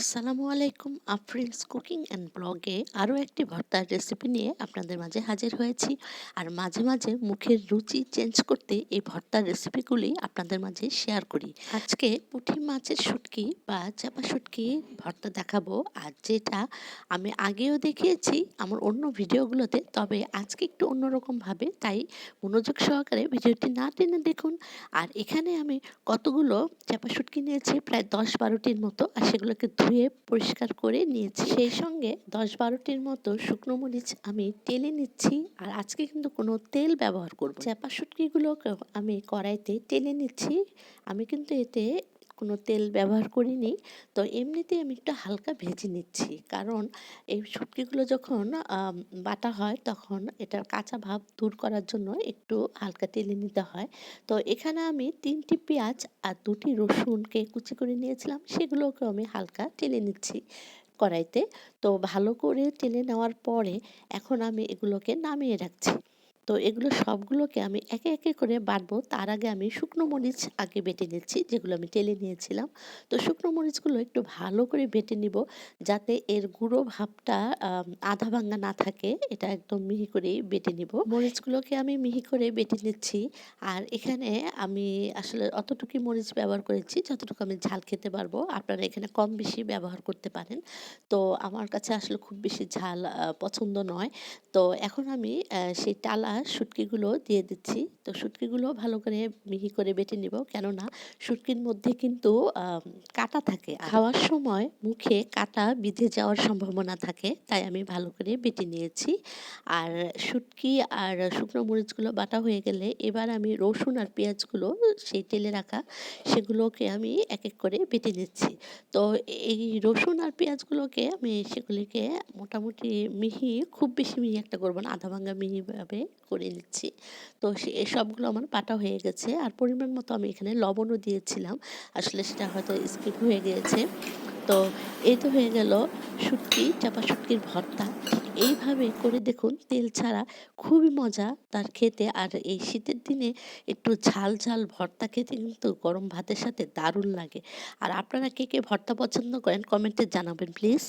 আসসালামু আলাইকুম। Afrins cooking and ব্লগে আরও একটি ভর্তার রেসিপি নিয়ে আপনাদের মাঝে হাজির হয়েছি। আর মাঝে মাঝে মুখের রুচি চেঞ্জ করতে এই ভর্তার রেসিপিগুলি আপনাদের মাঝে শেয়ার করি। আজকে পুঁটি মাছের শুটকি বা চাপা শুটকি ভর্তা দেখাবো, আর যেটা আমি আগেও দেখিয়েছি আমার অন্য ভিডিওগুলোতে, তবে আজকে একটু অন্যরকমভাবে, তাই মনোযোগ সহকারে ভিডিওটি না টেনে দেখুন। আর এখানে আমি কতগুলো চাপা শুটকি নিয়েছি, প্রায় ১০-১২টির মতো, আর সেগুলোকে ধুয়ে পরিষ্কার করে নিয়েছি। সেই সঙ্গে ১০-১২টির মতো শুকনো মরিচ আমি টেলে নিচ্ছি। আর আজকে কিন্তু কোনো তেল ব্যবহার করব না। চাপা শুটকিগুলোকে আমি কড়াইতে টেলে নিচ্ছি। আমি কিন্তু এতে কোনো তেল ব্যবহার করিনি। তো এমনিতেই আমি একটু হালকা ভেজে নিচ্ছি, কারণ এই শুটকিগুলো যখন বাটা হয় তখন এটার কাঁচা ভাব দূর করার জন্য একটু হালকা টেলে নিতে হয়। তো এখানে আমি ৩টি পেঁয়াজ আর ২টি রসুনকে কুচি করে নিয়েছিলাম, সেগুলোকেও আমি হালকা টেলে নিচ্ছি কড়াইতে। তো ভালো করে টেলে নেওয়ার পরে এখন আমি এগুলোকে নামিয়ে রাখছি। তো এগুলো সবগুলোকে আমি একে একে করে বাটবো, তার আগে আমি শুকনো মরিচ আগে বেটে নিচ্ছি, যেগুলো আমি টেলে নিয়েছিলাম। তো শুকনো মরিচগুলো একটু ভালো করে বেটে নিব, যাতে এর গুঁড়ো ভাবটা আধা ভাঙা না থাকে। এটা একদম মিহি করেই বেটে নিব। মরিচগুলোকে আমি মিহি করে বেটে নিচ্ছি। আর এখানে আমি আসলে অতটুকুই মরিচ ব্যবহার করেছি যতটুকু আমি ঝাল খেতে পারবো। আপনারা এখানে কম বেশি ব্যবহার করতে পারেন। তো আমার কাছে আসলে খুব বেশি ঝাল পছন্দ নয়। তো এখন আমি সেই টালা শুটকিগুলো দিয়ে দিচ্ছি। তো শুটকিগুলো ভালো করে মিহি করে বেটে নিব, কেননা শুটকির মধ্যে কিন্তু কাঁটা থাকে। খাওয়ার সময় মুখে কাঁটা বিঁধে যাওয়ার সম্ভাবনা থাকে, তাই আমি ভালো করে বেটে নিয়েছি। আর শুটকি আর শুকনো মরিচগুলো বাটা হয়ে গেলে এবার আমি রসুন আর পেঁয়াজগুলো সেই তেলে রাখা সেগুলোকে আমি এক এক করে বেটে নিচ্ছি। তো এই রসুন আর পেঁয়াজগুলোকে আমি সেগুলিকে মোটামুটি মিহি, খুব বেশি মিহি একটা করবো না, আধা ভাঙা মিহিভাবে করে নিচ্ছি। তো সবগুলো আমার বাটা হয়ে গেছে। আর পরিমাণ মতো আমি এখানে লবণও দিয়েছিলাম, আসলে সেটা হয়তো স্কিপ হয়ে গিয়েছে। তো এই তো হয়ে গেল শুটকি, চাপা শুটকির ভর্তা। ঠিক এইভাবে করে দেখুন, তেল ছাড়া খুবই মজা তার খেতে। আর এই শীতের দিনে একটু ঝাল ঝাল ভর্তা খেতে কিন্তু গরম ভাতের সাথে দারুণ লাগে। আর আপনারা কে কে ভর্তা পছন্দ করেন কমেন্টে জানাবেন প্লিজ।